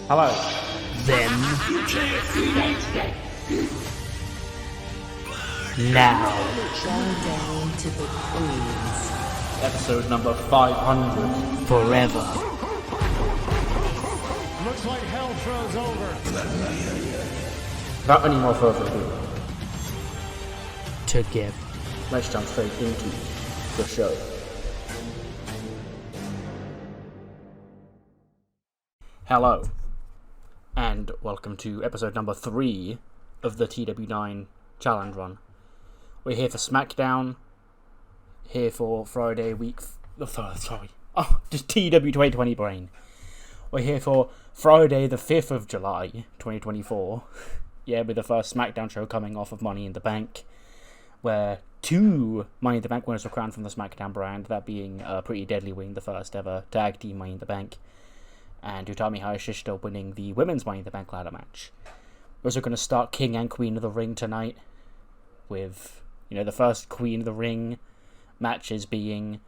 Hello. Then. Now. Bow down to the queens. Episode number 500. Forever. Looks like hell throws over. Without any more further ado, Together. let's jump straight into the show. Hello, and welcome to episode number 3 of the TEW Challenge Run. We're here for SmackDown, here for Friday week... just TEW 2020 brain. We're here for Friday the 5th of July, 2024. Yeah, with the first SmackDown show coming off of Money in the Bank, where 2 Money in the Bank winners were crowned from the SmackDown brand, that being Pretty Deadly winning the first ever tag team Money in the Bank, and Utami Hayashishita winning the women's Money in the Bank ladder match. We're also going to start King and Queen of the Ring tonight, with, the first Queen of the Ring matches being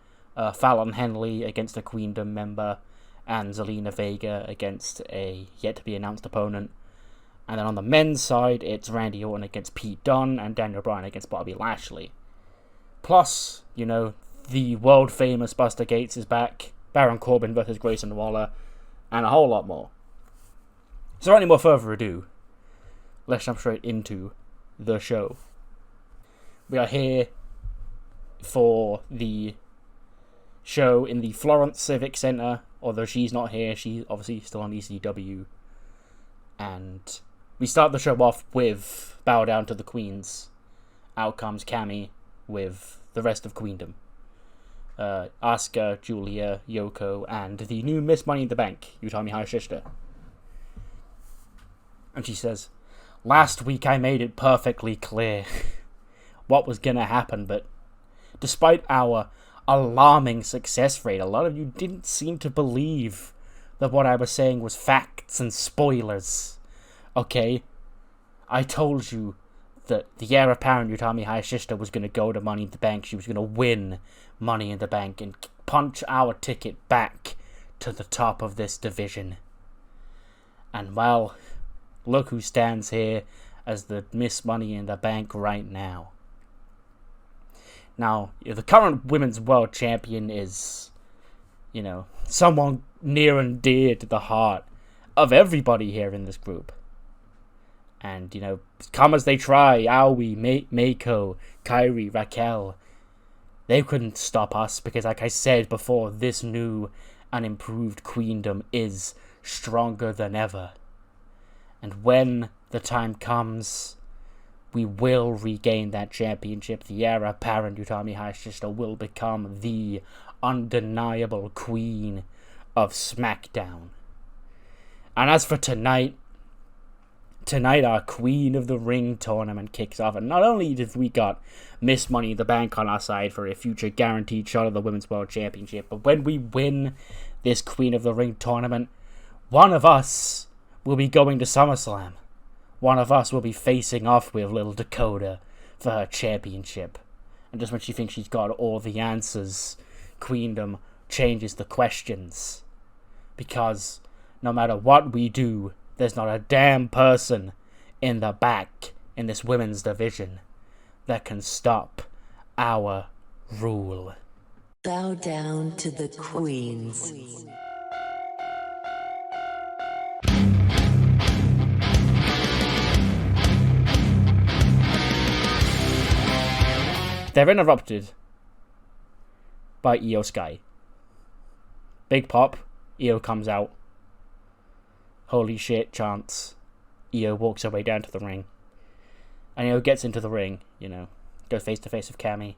Fallon Henley against a Queendom member, and Zelina Vega against a yet-to-be-announced opponent. And then on the men's side, it's Randy Orton against Pete Dunne, and Daniel Bryan against Bobby Lashley. Plus, the world-famous Buster Gates is back, Baron Corbin versus Grayson Waller, and a whole lot more. So without any more further ado, let's jump straight into the show. We are here for the show in the Florence Civic Center, although she's not here, she's obviously still on ECW. And we start the show off with Bow Down to the Queens. Out comes Cammy with the rest of Queendom. Asuka, Julia, Yoko, and the new Miss Money in the Bank, Utami Hayashishita. And she says, "Last week I made it perfectly clear what was gonna happen, but despite our alarming success rate, a lot of you didn't seem to believe that what I was saying was facts and spoilers. Okay? I told you that the heir apparent Utami Hayashishita was going to go to Money in the Bank. She was going to win Money in the Bank and punch our ticket back to the top of this division. And well, look who stands here as the Miss Money in the Bank right now. Now, the current Women's World Champion is, someone near and dear to the heart of everybody here in this group. And, come as they try, Aoi, Meiko, Kairi, Raquel, they couldn't stop us because, like I said before, this new and improved Queendom is stronger than ever. And when the time comes, we will regain that championship. The heir apparent Utami Hayashishita will become the undeniable queen of SmackDown. And as for tonight our Queen of the Ring tournament kicks off, and not only did we got Miss Money in the Bank on our side for a future guaranteed shot of the Women's World Championship, but when we win this Queen of the Ring tournament, one of us will be going to SummerSlam. One of us will be facing off with little Dakota for her championship. And just when she thinks she's got all the answers, Queendom changes the questions. Because no matter what we do, there's not a damn person in the back in this women's division that can stop our rule. Bow down to the queens. They're interrupted by Io Sky. Big pop, Io comes out. Holy shit chants. Io walks her way down to the ring. And Io gets into the ring, goes face to face with Cammy.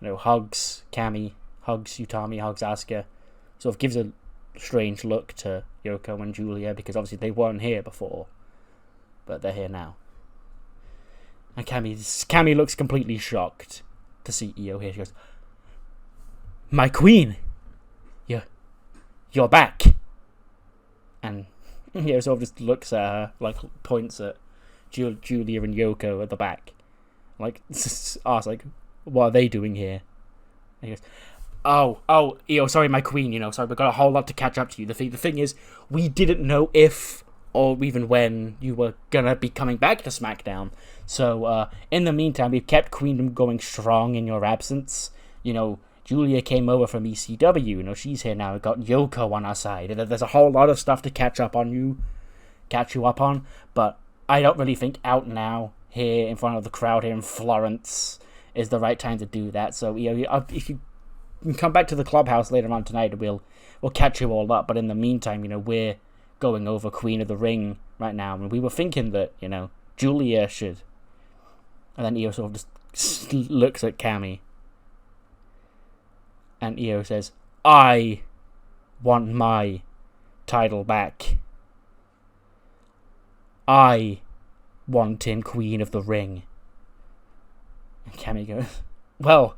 Hugs Cammy, hugs Utami, hugs Asuka. Sort of gives a strange look to Yoko and Julia because obviously they weren't here before. But they're here now. And Cammy looks completely shocked to see Io here. She goes, "My queen! You're back!" And sort of just looks at her, points at Julia and Yoko at the back. Asks, what are they doing here? And he goes, Io, sorry, my queen, sorry, we've got a whole lot to catch up to you. The thing is, we didn't know if or even when you were gonna be coming back to SmackDown. So, in the meantime, we've kept Queendom going strong in your absence. Julia came over from ECW, she's here now. We've got Yoko on our side. There's a whole lot of stuff to catch you up on, but I don't really think out now, here in front of the crowd here in Florence, is the right time to do that. So, if you can come back to the clubhouse later on tonight, we'll catch you all up. But in the meantime, we're going over Queen of the Ring right now, and we were thinking that, Julia should. And then Io sort of just looks at Cammy. And Io says, I want my title back. I want in Queen of the Ring. And Cammy goes, Well,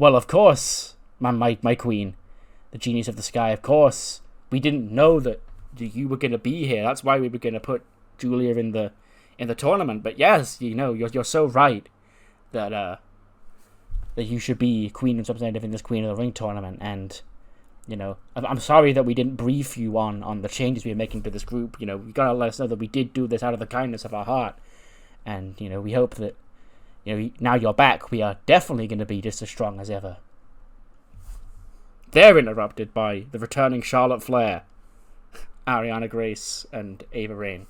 of course, my queen. The genius of the sky, of course. We didn't know that you were going to be here. That's why we were going to put Julia in the tournament. But yes, you're so right that you should be Queen representative in this Queen of the Ring tournament. And I'm sorry that we didn't brief you on the changes we were making to this group. You gotta let us know that we did do this out of the kindness of our heart. And we hope that now you're back, we are definitely going to be just as strong as ever. They're interrupted by the returning Charlotte Flair, Ariana Grace, and Ava Raine.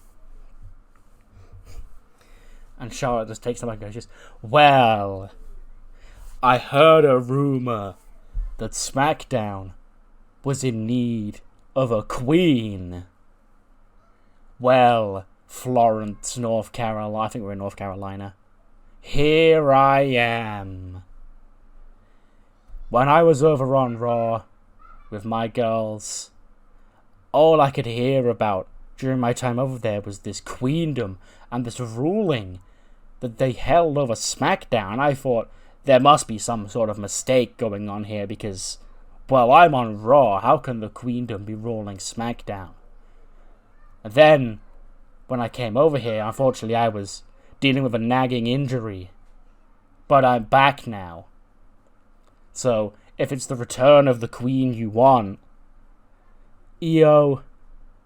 And Charlotte just takes them and goes, well, I heard a rumor that SmackDown was in need of a queen. Well, Florence, North Carolina, I think we're in North Carolina. Here I am. When I was over on Raw with my girls, all I could hear about during my time over there was this queendom and this ruling that they held over SmackDown. I thought there must be some sort of mistake going on here because, well, I'm on Raw. How can the queendom be ruling SmackDown? And then, when I came over here, unfortunately I was dealing with a nagging injury. But I'm back now. So, if it's the return of the queen you want, Io,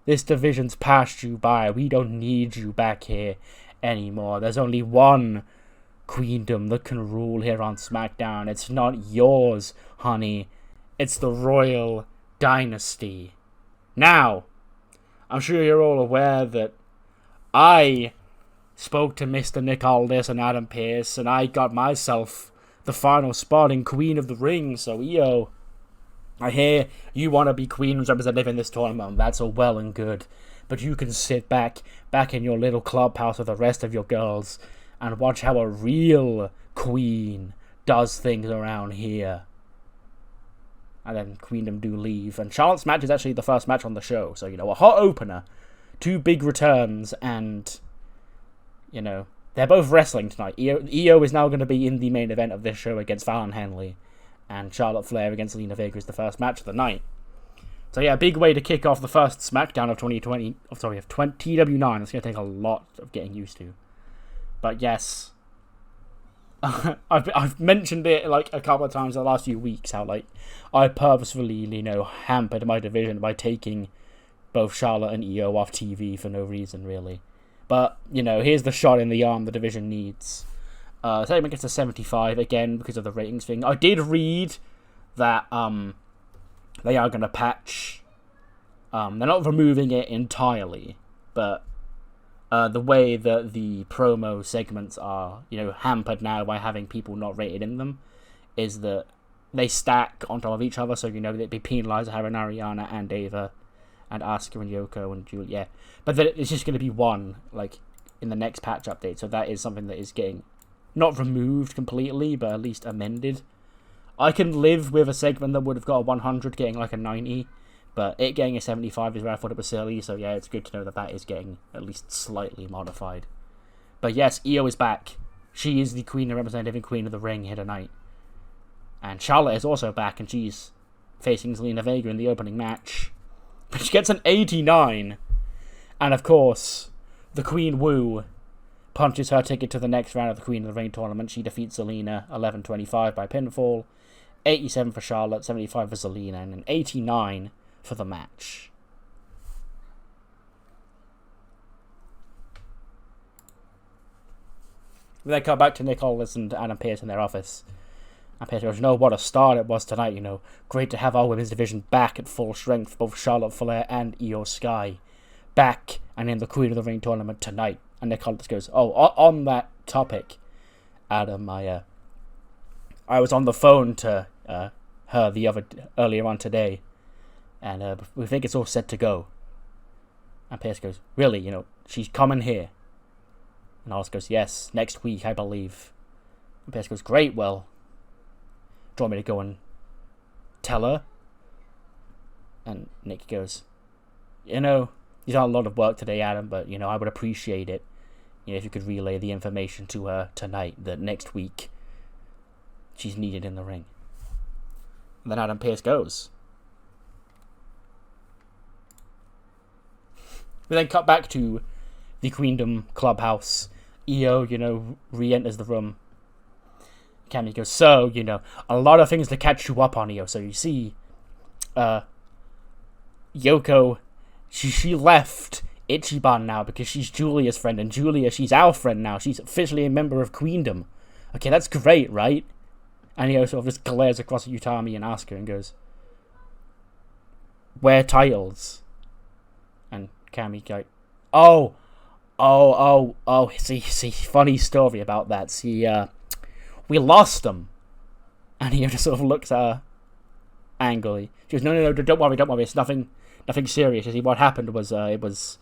this division's passed you by. We don't need you back here anymore. There's only one queendom that can rule here on SmackDown. It's not yours, honey. It's the Royal Dynasty. Now, I'm sure you're all aware that I spoke to Mr. Nick Aldis and Adam Pearce, and I got myself the final spot in Queen of the Ring. So, Io, I hear you want to be Queen's representative in this tournament. That's all well and good. But you can sit back in your little clubhouse with the rest of your girls and watch how a real queen does things around here. And then Queendom do leave. And Charlotte's match is actually the first match on the show. So, a hot opener. 2 big returns, and they're both wrestling tonight. Io is now going to be in the main event of this show against Fallon Henley, and Charlotte Flair against Zelina Vega is the first match of the night. So yeah, big way to kick off the first SmackDown of 2020. Of TW9. It's going to take a lot of getting used to. But yes, I've mentioned it a couple of times in the last few weeks how I purposefully hampered my division by taking both Charlotte and Io off TV for no reason really. But, here's the shot in the arm the division needs. Segment gets to 75 again because of the ratings thing. I did read that they are going to patch. They're not removing it entirely, but the way that the promo segments are, hampered now by having people not rated in them, is that they stack on top of each other. So, they'd be penalised having Ariana and Ava and Asuka and Yoko and Julia. Yeah. But then it's just going to be one, in the next patch update. So that is something that is getting not removed completely, but at least amended. I can live with a segment that would have got a 100 getting a 90, but it getting a 75 is where I thought it was silly. So yeah, it's good to know that is getting at least slightly modified. But yes, Io is back. She is the Queen and representative and Queen of the Ring here tonight. And Charlotte is also back, and she's facing Zelina Vega in the opening match. But she gets an 89. And of course, the Queen Woo punches her ticket to the next round of the Queen of the Ring tournament. She defeats Zelina 11-25 by pinfall. 87 for Charlotte, 75 for Zelina, and 89 for the match. We then come back to Nick Aldis and Adam Pearce in their office. And Pearce goes, what a start it was tonight, Great to have our women's division back at full strength, both Charlotte Flair and Io Sky. Back and in the Queen of the Ring tournament tonight. And Nick Aldis goes, on that topic, Adam, I was on the phone to her earlier on today, and we think it's all set to go. And Pearce goes, really, she's coming here. And Aldis goes, yes, next week, I believe. And Pearce goes, great, well, do you want me to go and tell her? And Nick goes, you've done a lot of work today, Adam, but, I would appreciate it, if you could relay the information to her tonight that next week she's needed in the ring. And then Adam Pearce goes. We then cut back to the Queendom Clubhouse. Io, re-enters the room. Cammy goes, so, a lot of things to catch you up on, Io. So you see, Yoko, she left Ichiban now because she's Julia's friend, and Julia, she's our friend now. She's officially a member of Queendom. Okay, that's great, right? And Io sort of just glares across at Utami and Asuka and goes, wear titles. And Cammy goes, oh, see, funny story about that. See, we lost them. And he just sort of looks at her angrily. She goes, no, don't worry, it's nothing serious. You see, what happened was, it was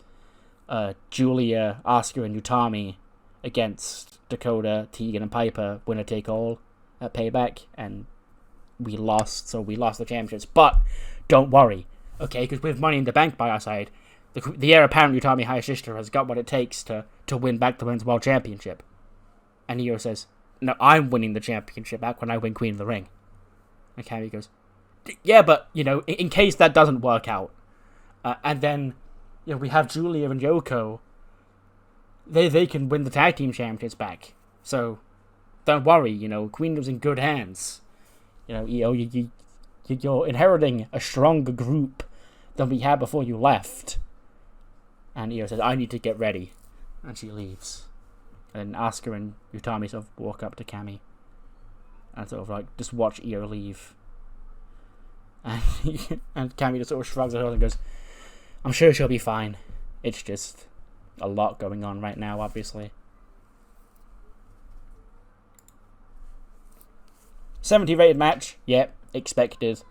Julia, Asuka, and Utami against Dakota, Tegan, and Piper, winner take all at Payback, and we lost the championships. But don't worry, okay, because with Money in the Bank by our side, the heir apparent Utami Hayashishita has got what it takes to win back the Women's World Championship. And Io says, no, I'm winning the championship back when I win Queen of the Ring. And Cammy goes, yeah, but, in case that doesn't work out. And then, we have Julia and Yoko. They can win the tag team championships back. So, don't worry, Queendom's in good hands. You're inheriting a stronger group than we had before you left. And Io says, I need to get ready. And she leaves. And Asuka and Utami sort of walk up to Cammy. And sort of just watch Io leave. And Cammy just sort of shrugs her and goes, I'm sure she'll be fine. It's just a lot going on right now, obviously. 70 rated match, yep, expected.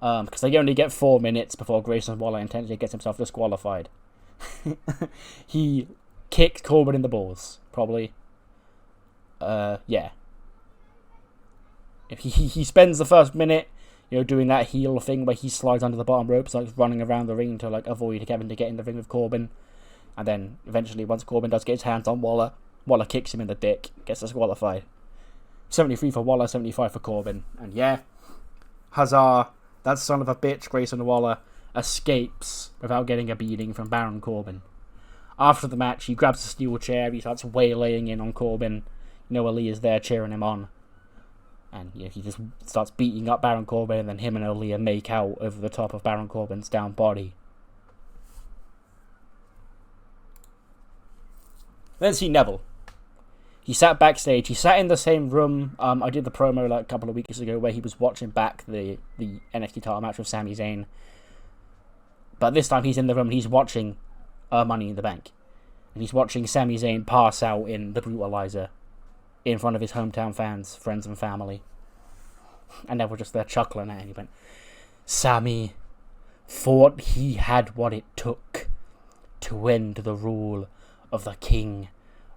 Because they only get 4 minutes before Grayson Waller intentionally gets himself disqualified. He kicked Corbin in the balls, probably. Yeah. He spends the first minute, doing that heel thing where he slides under the bottom rope, so running around the ring to avoid having to get in the ring with Corbin. And then eventually, once Corbin does get his hands on Waller, Waller kicks him in the dick, gets disqualified. 73 for Waller, 75 for Corbin. And yeah, huzzah, that son of a bitch, Grayson Waller, escapes without getting a beating from Baron Corbin. After the match, he grabs a steel chair, he starts waylaying in on Corbin. Ali is there cheering him on. And he just starts beating up Baron Corbin, and then him and Aaliyah make out over the top of Baron Corbin's down body. Then see Neville. He sat backstage. He sat in the same room. I did the promo a couple of weeks ago where he was watching back the NXT title match with Sami Zayn. But this time he's in the room and he's watching Money in the Bank. And he's watching Sami Zayn pass out in the Brutalizer in front of his hometown fans, friends and family. And they were just there chuckling at him. He went, Sami thought he had what it took to end the rule of the King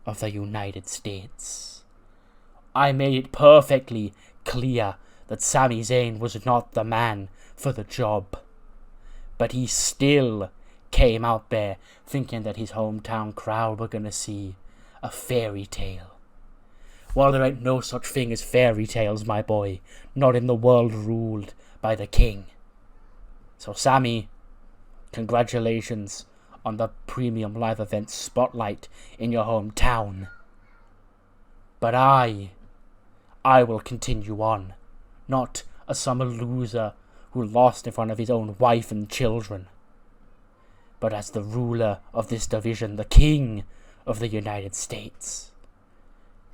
of the United States. I made it perfectly clear that Sami Zayn was not the man for the job. But he still came out there thinking that his hometown crowd were gonna see a fairy tale. Well, there ain't no such thing as fairy tales, my boy. Not in the world ruled by the king. So, Sami, congratulations on the premium live event spotlight in your hometown. But I will continue on. Not as some loser who lost in front of his own wife and children, but as the ruler of this division, the king of the United States.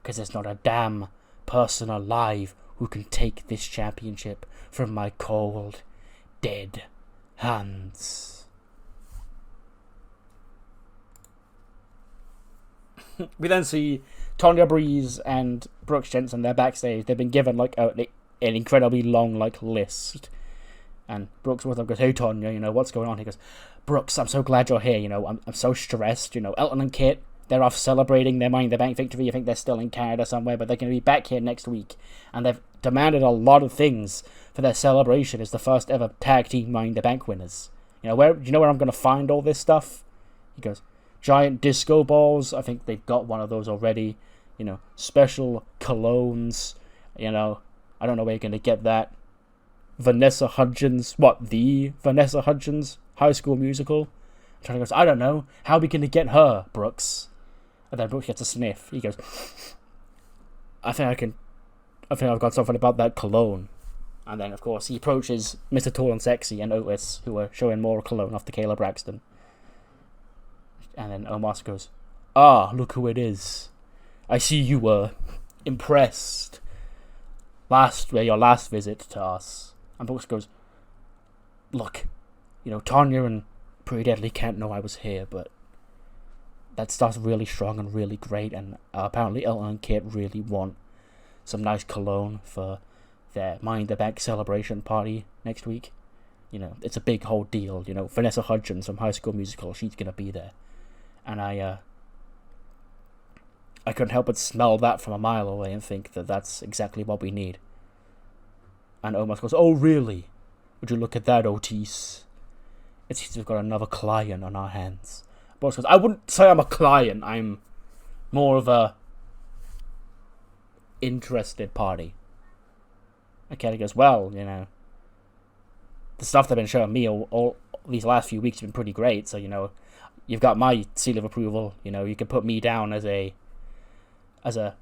Because there's not a damn person alive who can take this championship from my cold, dead hands. We then see Tonya Breeze and Brooks Jensen. They're backstage. They've been given like an incredibly long list. And Brooks with them goes, "Hey Tonya, what's going on?" He goes, "Brooks, I'm so glad you're here. I'm so stressed. Elton and Kit, they're off celebrating their Money in the Bank victory. I think they're still in Canada somewhere, but they're going to be back here next week. And they've demanded a lot of things for their celebration as the first ever tag team Money in the Bank winners. Do you know where I'm going to find all this stuff?" He goes, "Giant disco balls. I think they've got one of those already. Special colognes. I don't know where you're going to get that. Vanessa Hudgens. What, the Vanessa Hudgens High School Musical?" Charlie goes, "I don't know. How are we going to get her, Brooks?" And then Brooks gets a sniff. He goes, I think I've got something about that cologne." And then, of course, he approaches Mr. Tall and Sexy and Otis, who are showing more cologne off to Kayla Braxton. And then Omos goes, "Ah, look who it is. I see you were impressed your last visit to us." And Brooks goes, "Look, Tonya and Pretty Deadly can't know I was here, but that stuff's really strong and really great, and apparently Elton and Kit really want some nice cologne for their Money in the Bank celebration party next week. It's a big whole deal. Vanessa Hudgens from High School Musical, she's gonna be there. And I couldn't help but smell that from a mile away and think that that's exactly what we need." And Omos goes, "Oh, really? Would you look at that, Otis? It seems we've got another client on our hands." Boss goes, "I wouldn't say I'm a client. I'm more of a interested party." And Kelly goes, "Well, the stuff they've been showing me all these last few weeks has been pretty great. So, you've got my seal of approval. You can put me down as a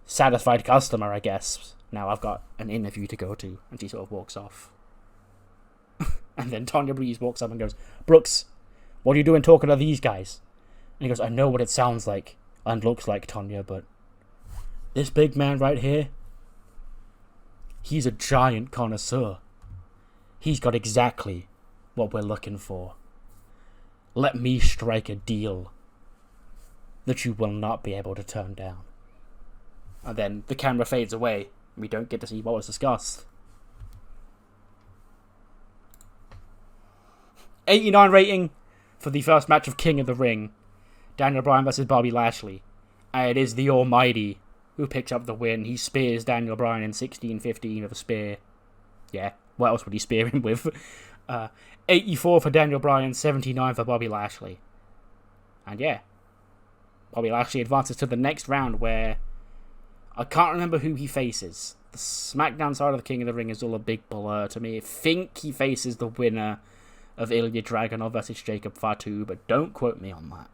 satisfied customer, I guess. Now I've got an interview to go to." And she sort of walks off. And then Tonya Breeze walks up and goes, "Brooks, what are you doing talking to these guys?" And he goes, "I know what it sounds like and looks like, Tonya, but this big man right here, he's a giant connoisseur. He's got exactly what we're looking for. Let me strike a deal that you will not be able to turn down." And then the camera fades away. We don't get to see what was discussed. 89 rating for the first match of King of the Ring. Daniel Bryan versus Bobby Lashley. And it is the Almighty who picks up the win. He spears Daniel Bryan in 16-15 with a spear. Yeah, what else would he spear him with? 84 for Daniel Bryan, 79 for Bobby Lashley. And yeah, Bobby Lashley advances to the next round where I can't remember who he faces. The SmackDown side of the King of the Ring is all a big blur to me. I think he faces the winner of Ilya Dragunov versus Jacob Fatu, but don't quote me on that.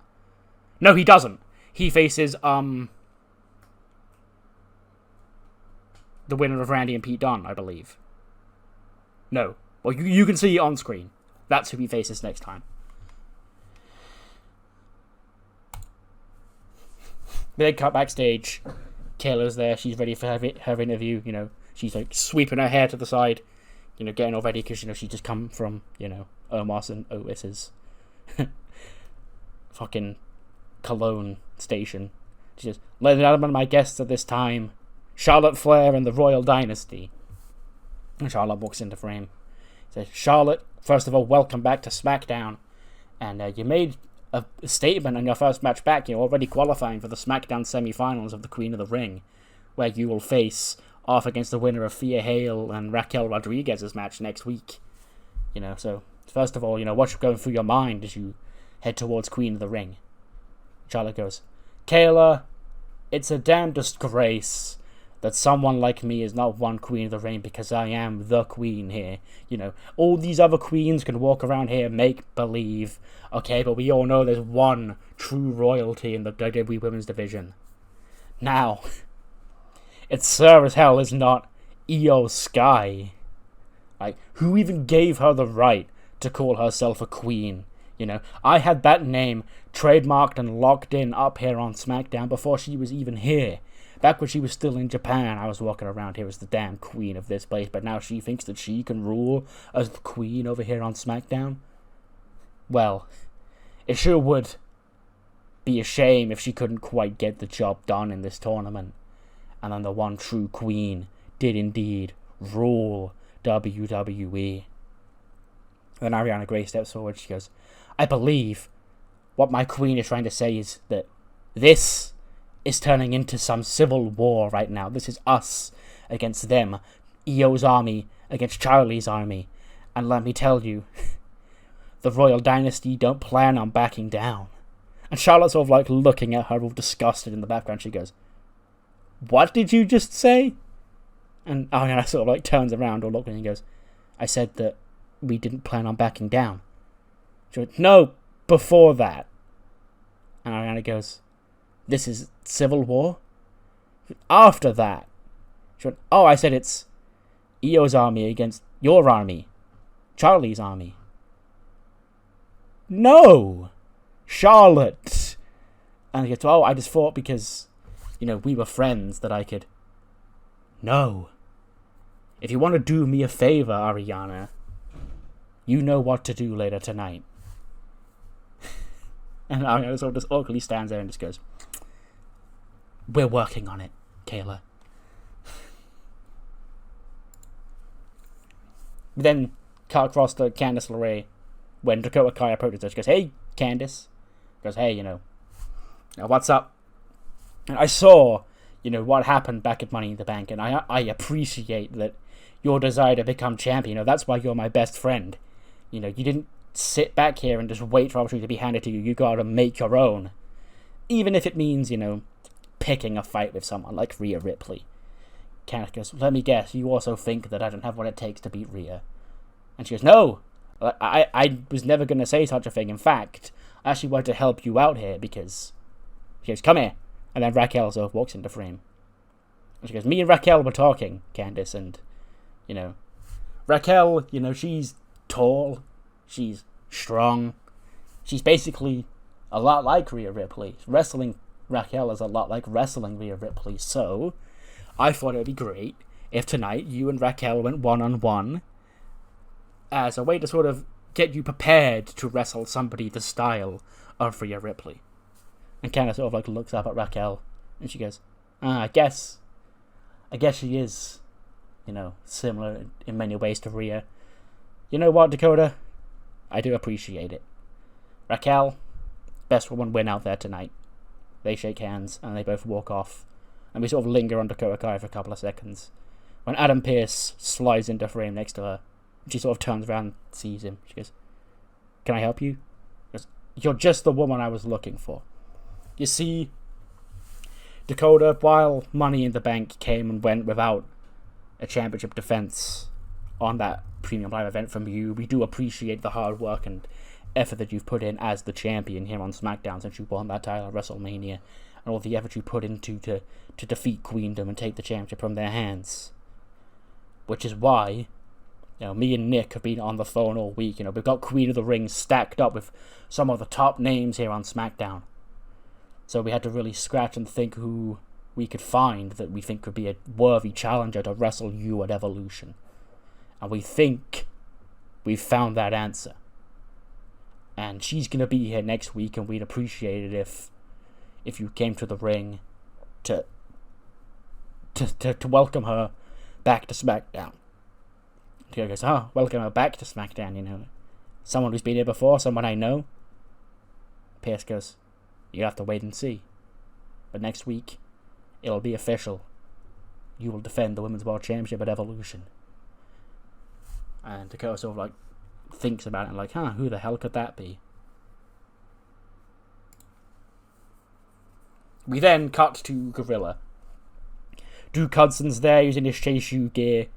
No, he doesn't. He faces the winner of Randy and Pete Dunne, I believe. No. Well, you can see it on screen. That's who he faces next time. They cut backstage. Kayla's there. She's ready for her interview. She's like sweeping her hair to the side. Getting all ready because, she just come from, Omos and Otis's fucking Cologne station. She says, "Ladies and gentlemen, my guests at this time, Charlotte Flair and the Royal Dynasty." And Charlotte walks into frame. Says, "Charlotte, first of all, welcome back to SmackDown. And you made a statement on your first match back. You're already qualifying for the SmackDown semi-finals of the Queen of the Ring, where you will face off against the winner of Thea Hale and Raquel Rodriguez's match next week. So first of all, what's going through your mind as you head towards Queen of the Ring?" Charlotte goes, "Kayla, it's a damn disgrace that someone like me is not one Queen of the Ring because I am the queen here. All these other queens can walk around here, make believe. Okay, but we all know there's one true royalty in the WWE Women's Division. Now, it sure as hell is not Io Sky. Like, who even gave her the right to call herself a queen? You know, I had that name trademarked and locked in up here on SmackDown before she was even here. Back when she was still in Japan, I was walking around here as the damn queen of this place, but now she thinks that she can rule as the queen over here on SmackDown? Well, it sure would be a shame if she couldn't quite get the job done in this tournament. And then the one true queen did indeed rule WWE. Then Ariana Grey steps forward. She goes, I believe what my queen is trying to say is that this is turning into some civil war right now. This is us against them. Io's army against Charlie's army. And let me tell you, the Royal Dynasty don't plan on backing down. And Charlotte's sort of like looking at her all disgusted in the background. She goes, what did you just say? And Ariana sort of like turns around or looking and goes, I said that we didn't plan on backing down. She went, no, before that. And Ariana goes, this is civil war? After that. She went, oh, I said it's Io's army against your army. Charlie's army. No! Charlotte! And he goes, oh, I just thought because, you know, we were friends that I could... No. If you want to do me a favor, Ariana, you know what to do later tonight. And Ariana sort of just awkwardly stands there and just goes, we're working on it, Kayla. We then cut across to Candice LeRae when Dakota Kai approaches her. She goes, hey, Candice. Goes, hey, you know, what's up? And I saw, you know, what happened back at Money in the Bank, and I appreciate that your desire to become champion. You know, that's why you're my best friend. You know, you didn't sit back here and just wait for opportunity to be handed to you. You gotta make your own. Even if it means, you know, picking a fight with someone like Rhea Ripley. Candice goes, let me guess, you also think that I don't have what it takes to beat Rhea. And she goes, no, I was never going to say such a thing. In fact, I actually wanted to help you out here because... She goes, come here. And then Raquel sort of walks into frame. And she goes, me and Raquel were talking, Candice, and, you know, Raquel, you know, she's tall, she's strong, she's basically a lot like Rhea Ripley. Wrestling Raquel is a lot like wrestling Rhea Ripley, so I thought it would be great if tonight you and Raquel went one-on-one as a way to sort of get you prepared to wrestle somebody the style of Rhea Ripley. And Candice sort of like looks up at Raquel and she goes, I guess she is, you know, similar in many ways to Rhea. You know what, Dakota? I do appreciate it. Raquel, best woman win out there tonight. They shake hands and they both walk off. And we sort of linger on Dakota Kai for a couple of seconds. When Adam Pearce slides into frame next to her, she sort of turns around and sees him. She goes, can I help you? She goes, you're just the woman I was looking for. You see, Dakota, while Money in the Bank came and went without a championship defense on that Premium Live event from you, we do appreciate the hard work and effort that you've put in as the champion here on SmackDown since you won that title at WrestleMania, and all the effort you put into to defeat Queendom and take the championship from their hands. Which is why, you know, me and Nick have been on the phone all week. You know, we've got Queen of the Ring stacked up with some of the top names here on SmackDown. So we had to really scratch and think who we could find that we think could be a worthy challenger to wrestle you at Evolution. And we think we've found that answer. And she's going to be here next week, and we'd appreciate it if you came to the ring to welcome her back to SmackDown. He goes, welcome her back to SmackDown, you know. Someone who's been here before, someone I know. Pierce goes, you have to wait and see. But next week, it'll be official. You will defend the Women's World Championship at Evolution. And Dakota sort of like thinks about it and like, who the hell could that be? We then cut to Gorilla. Duke Hudson's there using his Chase shoe gear.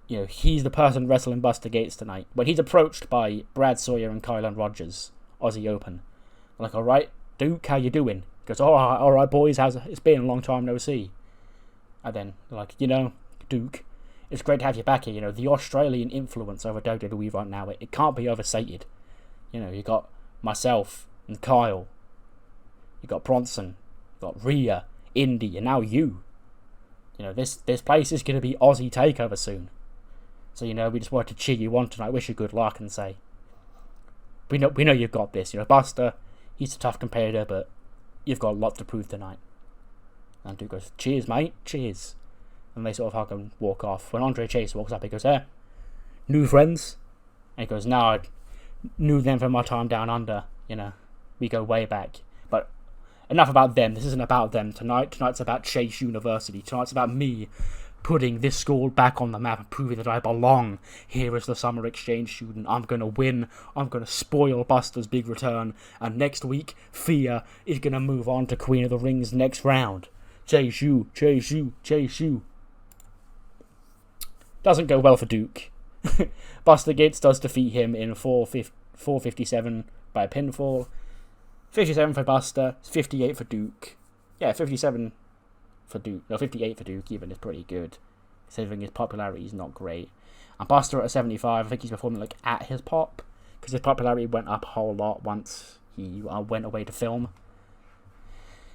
You know, he's the person wrestling Buster Gates tonight. When he's approached by Brad Sawyer and Kylan Rogers, Aussie Open. I'm like, alright, Duke, how you doing? He goes, alright boys, it's been a long time no see. And then, like, you know, Duke, it's great to have you back here. You know, the Australian influence over WWE right now, it can't be overstated. You know, you got myself and Kyle. You got Bronson. You got Rhea, Indy, and now you. You know, this place is going to be Aussie takeover soon. So, you know, we just wanted to cheer you on tonight, wish you good luck, and say, we know you've got this. You know, Buster, he's a tough competitor, but you've got a lot to prove tonight. And Duke goes, cheers, mate, cheers. And they sort of hug and walk off. When Andre Chase walks up, he goes, new friends? And he goes, no, I knew them from my time down under. You know, we go way back. But enough about them. This isn't about them tonight. Tonight's about Chase University. Tonight's about me putting this school back on the map and proving that I belong here as the summer exchange student. I'm going to win. I'm going to spoil Buster's big return. And next week, Fia is going to move on to Queen of the Ring's next round. Chase you, chase you, chase you. Doesn't go well for Duke. Buster Gates does defeat him in 4:57 by a pinfall. 57 for Buster, 58 for Duke. Yeah, 57 for Duke. No, 58 for Duke even is pretty good, considering his popularity is not great. And Buster at a 75, I think he's performing like at his pop, because his popularity went up a whole lot once he went away to film.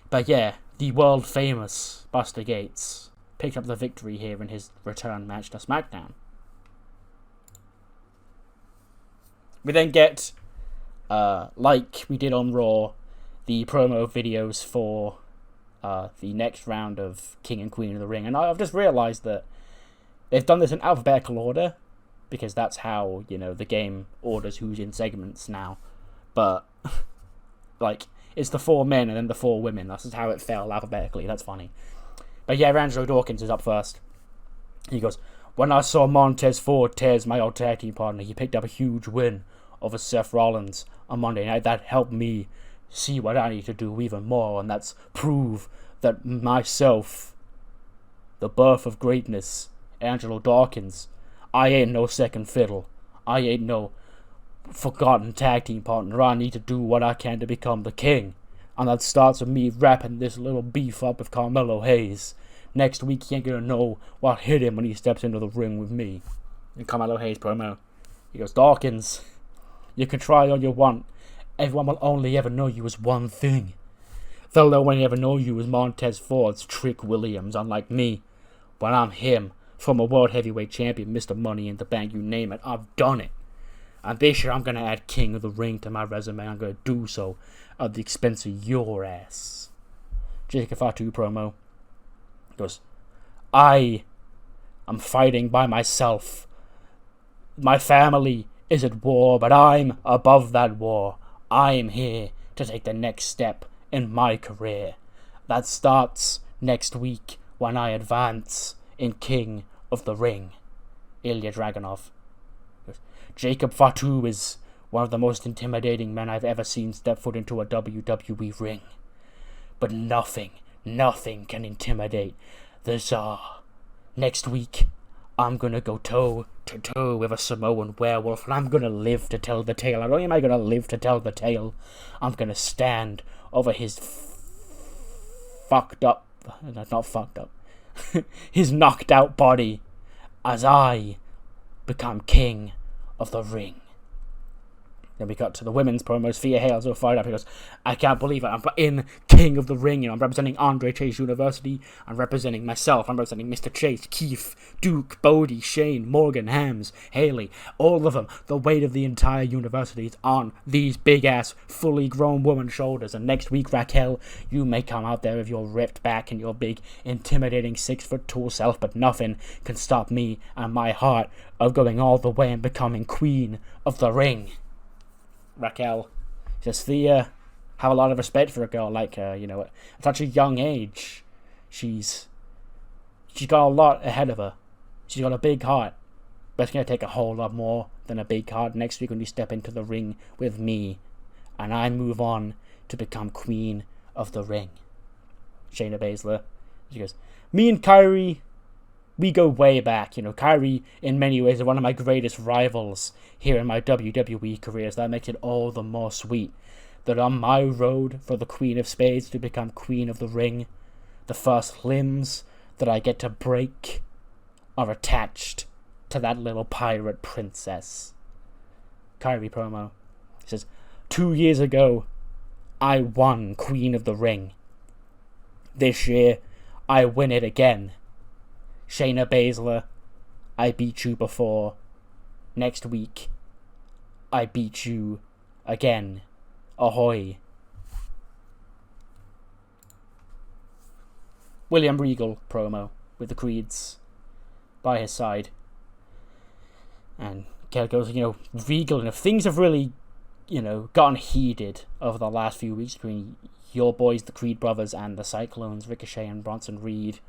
But yeah, the world famous Buster Gates picked up the victory here in his return match to SmackDown. We then get, like we did on Raw, the promo videos for the next round of King and Queen of the Ring. And I've just realised that they've done this in alphabetical order, because that's how, you know, the game orders who's in segments now. But, like, it's the 4 men and then the 4 women. That's just how it fell alphabetically. That's funny. But yeah, Angelo Dawkins is up first. He goes, when I saw Montez Ford tears my old tag team partner, he picked up a huge win over Seth Rollins on Monday night. That helped me see what I need to do even more, and that's prove that myself, the birth of greatness, Angelo Dawkins, I ain't no second fiddle. I ain't no forgotten tag team partner. I need to do what I can to become the king. And that starts with me wrapping this little beef up with Carmelo Hayes. Next week, he ain't gonna know what hit him when he steps into the ring with me. And Carmelo Hayes promo. He goes, Dawkins, you can try all you want. Everyone will only ever know you as one thing. They'll only ever know you as Montez Ford's Trick Williams, unlike me. But I'm him, former World Heavyweight Champion, Mr. Money in the Bank, you name it. I've done it. And this year I'm going to add King of the Ring to my resume. I'm going to do so at the expense of your ass. Jacob Fatu promo. Goes, I am fighting by myself. My family is at war, but I'm above that war. I am here to take the next step in my career. That starts next week when I advance in King of the Ring. Ilya Dragunov. Jacob Fatu is one of the most intimidating men I've ever seen step foot into a WWE ring. But nothing can intimidate the Tsar. Next week, I'm gonna go toe to toe with a Samoan werewolf, and I'm gonna live to tell the tale. Not only am I gonna live to tell the tale, I'm gonna stand over his his knocked out body as I become king of the ring. Then we got to the women's promos. Thea Hale's all fired up. He goes, I can't believe it. I'm in King of the Ring. You know, I'm representing Andre Chase University. I'm representing myself. I'm representing Mr. Chase, Keith, Duke, Bodie, Shane, Morgan, Hams, Haley. All of them. The weight of the entire university is on these big-ass, fully grown woman's shoulders. And next week, Raquel, you may come out there with your ripped back and your big, intimidating 6'2" self, but nothing can stop me and my heart of going all the way and becoming Queen of the Ring. Raquel says, Thea, have a lot of respect for a girl like her, you know, at such a young age. She's got a lot ahead of her. She's got a big heart. But it's going to take a whole lot more than a big heart next week when you step into the ring with me. And I move on to become Queen of the Ring. Shayna Baszler. She goes, me and Kyrie, we go way back. You know, Kyrie, in many ways, is one of my greatest rivals here in my WWE career. So that makes it all the more sweet that on my road for the Queen of Spades to become Queen of the Ring, the first limbs that I get to break are attached to that little pirate princess. Kyrie promo. He says, 2 years ago, I won Queen of the Ring. This year, I win it again. Shayna Baszler, I beat you before. Next week, I beat you again. Ahoy. William Regal promo with the Creeds by his side. And Kel goes, Regal, if things have really, gotten heated over the last few weeks between your boys, the Creed brothers, and the Cyclones, Ricochet and Bronson Reed.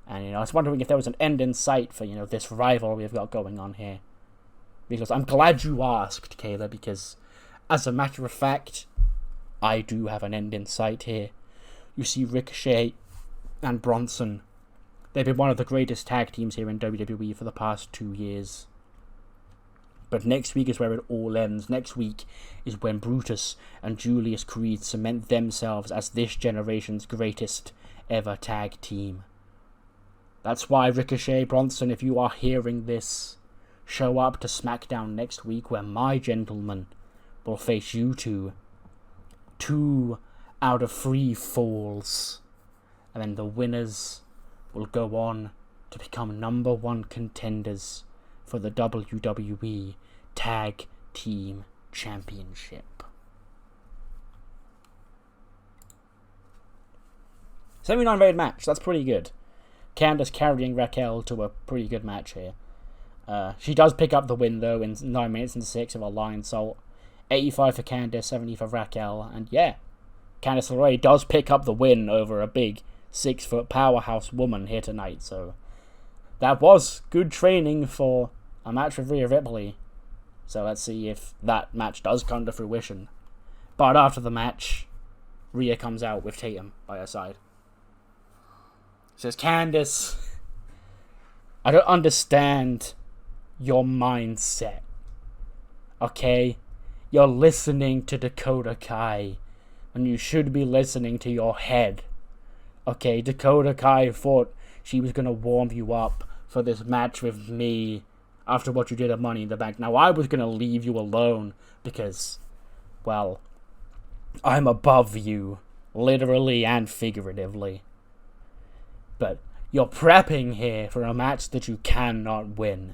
And, I was wondering if there was an end in sight for, this rivalry we've got going on here. Because I'm glad you asked, Kayla, because as a matter of fact, I do have an end in sight here. You see Ricochet and Bronson, they've been one of the greatest tag teams here in WWE for the past 2 years. But next week is where it all ends. Next week is when Brutus and Julius Creed cement themselves as this generation's greatest ever tag team. That's why, Ricochet, Bronson, if you are hearing this, show up to SmackDown next week where my gentleman will face you two. 2 out of 3 falls. And then the winners will go on to become number 1 contenders for the WWE Tag Team Championship. 79 rated match, that's pretty good. Candice carrying Raquel to a pretty good match here. She does pick up the win though in 9 minutes and 6 of a Lion Salt. 85 for Candice, 70 for Raquel, and yeah, Candice LeRae does pick up the win over a big 6-foot powerhouse woman here tonight, so that was good training for a match with Rhea Ripley. So let's see if that match does come to fruition. But after the match, Rhea comes out with Tatum by her side. Says, Candice, I don't understand your mindset. Okay? You're listening to Dakota Kai when you should be listening to your head. Okay, Dakota Kai thought she was going to warm you up for this match with me after what you did at Money in the Bank. Now, I was going to leave you alone because, well, I'm above you, literally and figuratively. But you're prepping here for a match that you cannot win.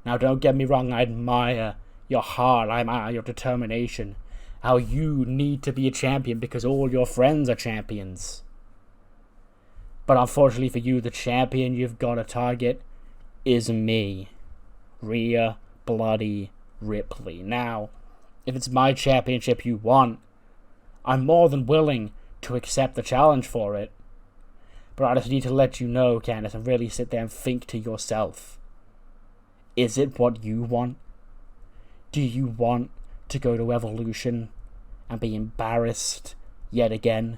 Now, don't get me wrong, I admire your heart, I admire your determination, how you need to be a champion because all your friends are champions. But unfortunately for you, the champion you've got to target is me, Rhea Bloody Ripley. Now, if it's my championship you want, I'm more than willing to accept the challenge for it. But I just need to let you know, Candice, and really sit there and think to yourself. Is it what you want? Do you want to go to Evolution and be embarrassed yet again?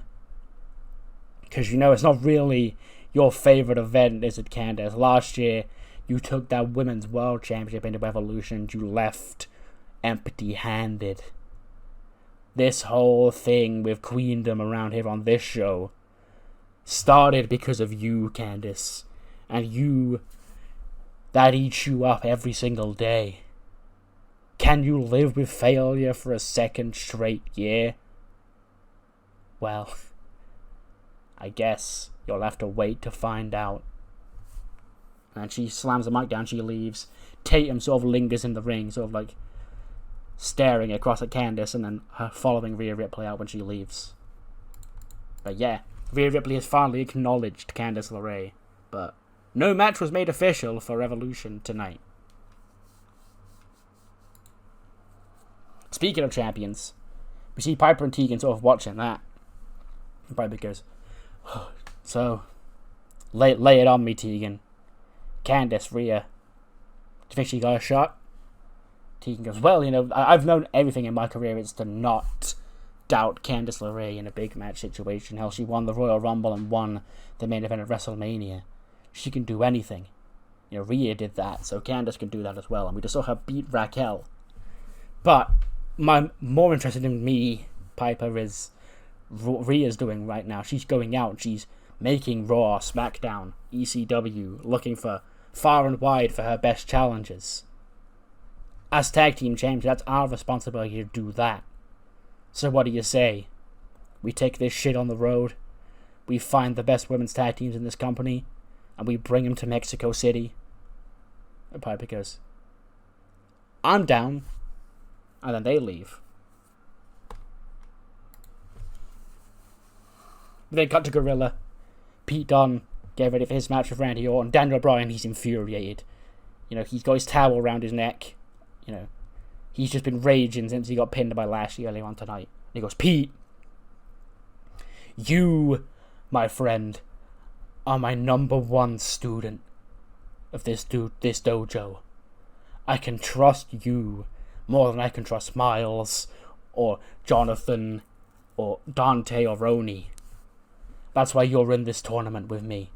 Because, it's not really your favourite event, is it, Candice? Last year, you took that Women's World Championship into Evolution and you left empty-handed. This whole thing with Queendom around here on this show started because of you, Candice. And you, that eats you up every single day. Can you live with failure for a second straight year? Well, I guess you'll have to wait to find out. And she slams the mic down, she leaves. Tatum sort of lingers in the ring, sort of like staring across at Candice and then her following Rhea Ripley out when she leaves. But yeah, Rhea Ripley has finally acknowledged Candice LeRae, but no match was made official for Revolution tonight. Speaking of champions, we see Piper and Tegan sort of watching that. And Piper goes, so, lay it on me, Tegan. Candice, Rhea, do you think she got a shot? Tegan goes, well, I've known everything in my career is to not doubt Candice LeRae in a big match situation. Hell, she won the Royal Rumble and won the main event of WrestleMania. She can do anything. Rhea did that, so Candice can do that as well. And we just saw her beat Raquel. But more interested in me, Piper, is Rhea's doing right now. She's going out. She's making Raw, SmackDown, ECW, looking for far and wide for her best challenges. As tag team champions, that's our responsibility to do that. So what do you say? We take this shit on the road, we find the best women's tag teams in this company, and we bring them to Mexico City? And Piper goes, I'm down. And then they leave. We then cut to Gorilla. Pete Dunne get ready for his match with Randy Orton. Daniel Bryan, he's infuriated. He's got his towel around his neck. He's just been raging since he got pinned by Lashley earlier on tonight. And he goes, Pete, you, my friend, are my number one student of this dojo. I can trust you more than I can trust Miles, or Jonathan, or Dante, or Roni. That's why you're in this tournament with me.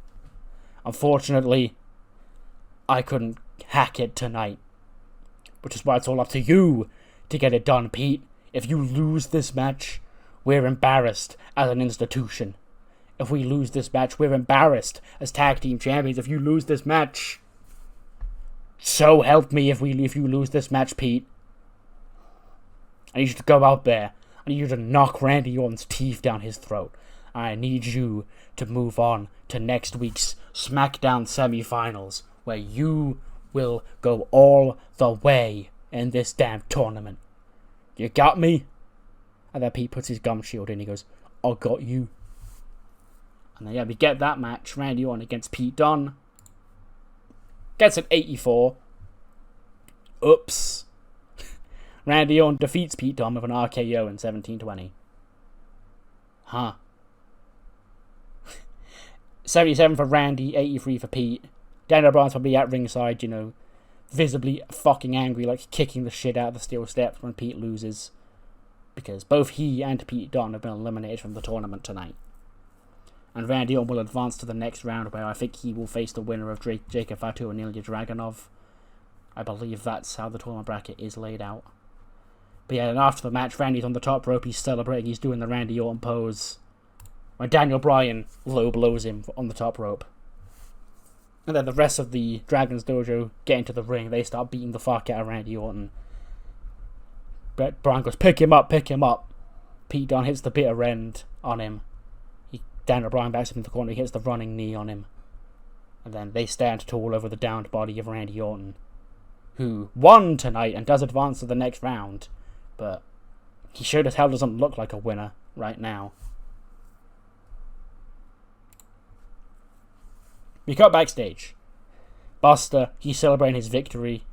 Unfortunately, I couldn't hack it tonight, which is why it's all up to you to get it done, Pete. If you lose this match, we're embarrassed as an institution. If we lose this match, we're embarrassed as tag team champions. If you lose this match, so help me if you lose this match, Pete. I need you to go out there. I need you to knock Randy Orton's teeth down his throat. I need you to move on to next week's SmackDown semi-finals, where you will go all the way in this damn tournament. You got me? And then Pete puts his gum shield in. He goes, I got you. And then we get that match. Randy Orton against Pete Dunne. Gets an 84. Oops. Randy Orton defeats Pete Dunne with an RKO in 17:20. Huh. 77 for Randy, 83 for Pete. Daniel Bryan's probably at ringside, visibly fucking angry, like kicking the shit out of the steel steps when Pete loses. Because both he and Pete Dunne have been eliminated from the tournament tonight. And Randy Orton will advance to the next round, where I think he will face the winner of Jacob Fatu and Ilya Dragunov. I believe that's how the tournament bracket is laid out. But yeah, and after the match, Randy's on the top rope, he's celebrating, he's doing the Randy Orton pose, when Daniel Bryan low blows him on the top rope. And then the rest of the Dragon's Dojo get into the ring, they start beating the fuck out of Randy Orton. Bryan goes, pick him up, pick him up. Pete Dunne hits the bitter end on him. Daniel Bryan backs him in the corner, he hits the running knee on him. And then they stand tall over the downed body of Randy Orton, who won tonight and does advance to the next round, but he sure as hell doesn't look like a winner right now. We cut backstage. Buster, he's celebrating his victory.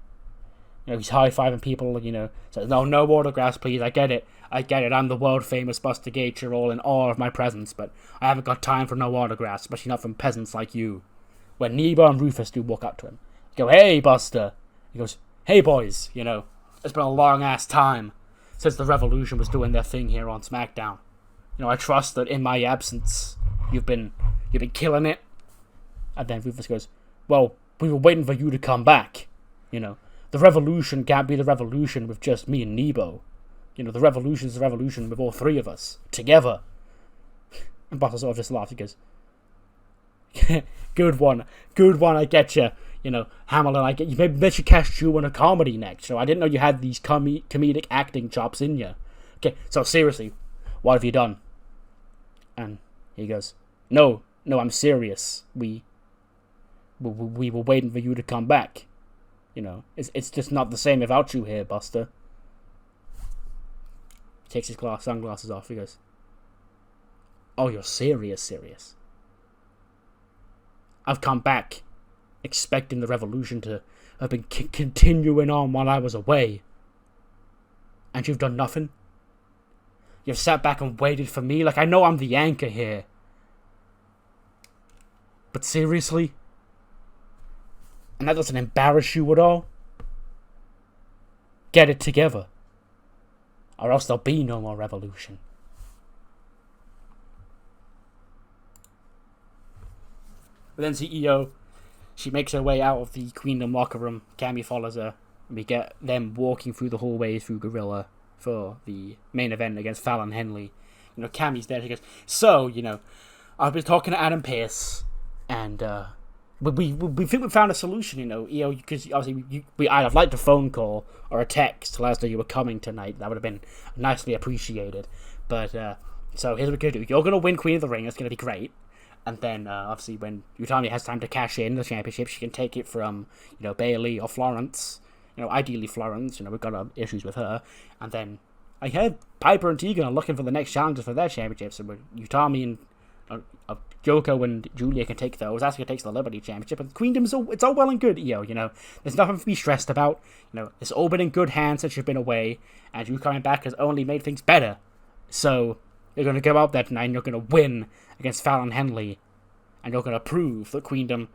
He's high-fiving people, says, no autographs, please, I get it, I'm the world-famous Buster Gates, you're all in awe of my presence, but I haven't got time for no autographs, especially not from peasants like you. When Nebo and Rufus do walk up to him, go, hey, Buster. He goes, hey, boys, it's been a long-ass time since the Revolution was doing their thing here on SmackDown. I trust that in my absence, you've been killing it. And then Rufus goes, well, we were waiting for you to come back, The Revolution can't be the Revolution with just me and Nebo. The Revolution is the Revolution with all three of us, together. And Buster sort of just laughs. He goes, good one, I get you. Hammerlin, I get you. Maybe they should cast you in a comedy next. I didn't know you had these comedic acting chops in you. Okay, so seriously, what have you done? And he goes, no, I'm serious. We were waiting for you to come back. It's just not the same without you here, Buster. He takes his sunglasses off. He goes, oh, you're serious. I've come back expecting the Revolution to have been continuing on while I was away. And you've done nothing? You've sat back and waited for me? I know I'm the anchor here. But seriously? And that doesn't embarrass you at all? Get it together. Or else there'll be no more Revolution. But then CEO, she makes her way out of the Queendom locker room. Cammy follows her. And we get them walking through the hallways through Gorilla for the main event against Fallon Henley. Cammy's there. She goes, so, I've been talking to Adam Pearce, and we think we found a solution, because obviously I'd have liked a phone call or a text to let us know you were coming tonight. That would have been nicely appreciated. But, so here's what we're going to do. You're going to win Queen of the Ring. It's going to be great. And then, obviously, when Utami has time to cash in the championship, she can take it from, Bayley or Florence. Ideally Florence. We've got issues with her. And then, I heard Piper and Tegan are looking for the next challengers for their championships. So Utami and Joko and Julia can take those. Asuka takes the Liberty Championship. And Queendom's it's all well and good, There's nothing to be stressed about. It's all been in good hands since you've been away. And you coming back has only made things better. So, you're going to go out there tonight and you're going to win against Fallon Henley. And you're going to prove that Queendom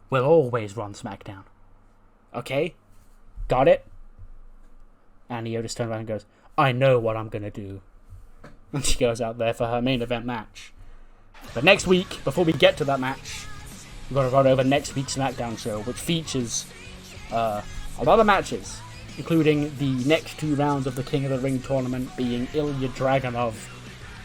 will always run SmackDown. Okay? Got it? And Io just turns around and goes, I know what I'm going to do. And she goes out there for her main event match. But next week, before we get to that match, we've got to run over next week's SmackDown show, which features a lot of matches, including the next 2 rounds of the King of the Ring tournament being Ilya Dragunov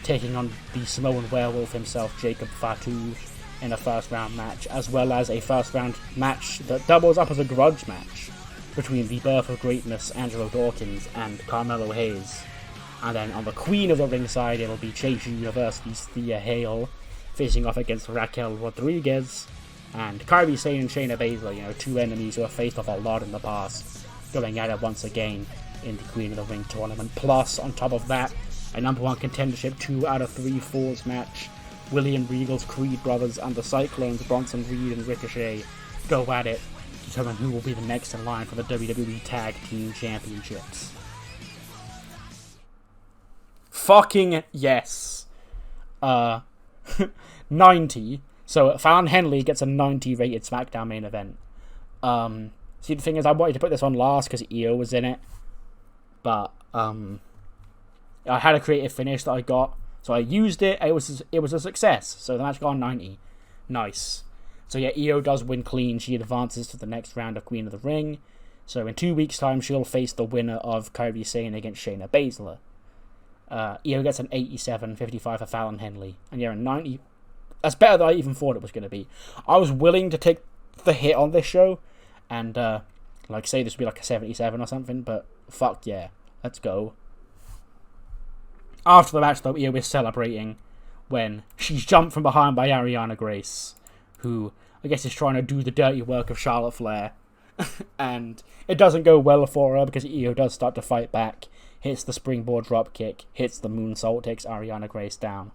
taking on the Samoan werewolf himself, Jacob Fatu, in a first round match, as well as a first round match that doubles up as a grudge match between the Birth of Greatness, Angelo Dawkins, and Carmelo Hayes. And then on the Queen of the Ring side, it'll be Chase University's Thea Hale facing off against Raquel Rodriguez and Kairi Sane and Shayna Baszler, 2 enemies who have faced off a lot in the past, going at it once again in the Queen of the Ring tournament. Plus, on top of that, a number 1 contendership 2 out of 3 falls match. William Regal's Creed brothers and the Cyclones, Bronson Reed and Ricochet, go at it to determine who will be the next in line for the WWE Tag Team Championships. Fucking yes. 90. So Fallon Henley gets a 90 rated SmackDown main event. See, the thing is, I wanted to put this on last because Io was in it. But, I had a creative finish that I got. So I used it. It was a success. So the match got on 90. Nice. So yeah, Io does win clean. She advances to the next round of Queen of the Ring. So in 2 weeks' time, she'll face the winner of Kairi Sane against Shayna Baszler. Io gets an 87-55 for Fallon Henley. And yeah, a 90. That's better than I even thought it was going to be. I was willing to take the hit on this show. And, say this would be like a 77 or something. But fuck yeah. Let's go. After the match, though, Io is celebrating when she's jumped from behind by Ariana Grace, who I guess is trying to do the dirty work of Charlotte Flair. And it doesn't go well for her because Io does start to fight back, hits the springboard dropkick, hits the moonsault, takes Ariana Grace down,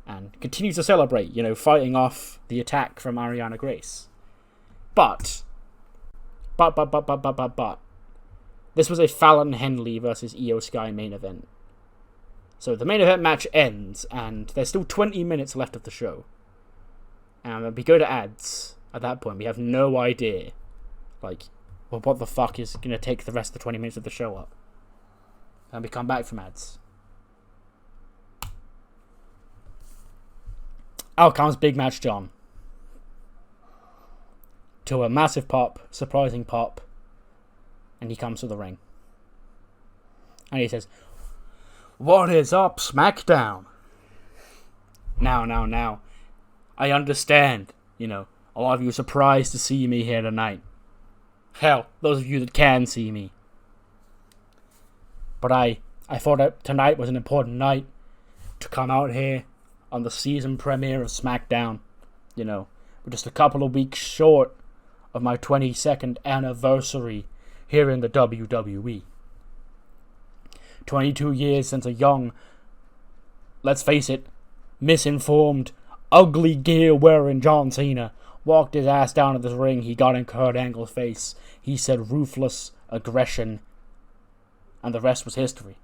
and continues to celebrate, fighting off the attack from Ariana Grace. But, this was a Fallon Henley versus Io Sky main event. So the main event match ends, and there's still 20 minutes left of the show. And we go to ads. At that point, we have no idea, what the fuck is going to take the rest of the 20 minutes of the show up. And we come back from ads. Out comes Big Match John. To a massive pop, surprising pop. And he comes to the ring. And he says, "What is up, SmackDown?" Now. I understand, a lot of you are surprised to see me here tonight. Hell, those of you that can see me. But I thought that tonight was an important night to come out here on the season premiere of SmackDown. We're just a couple of weeks short of my 22nd anniversary here in the WWE. 22 years since a young, let's face it, misinformed, ugly gear-wearing John Cena walked his ass down to this ring. He got in Kurt Angle's face. He said ruthless aggression, and the rest was history.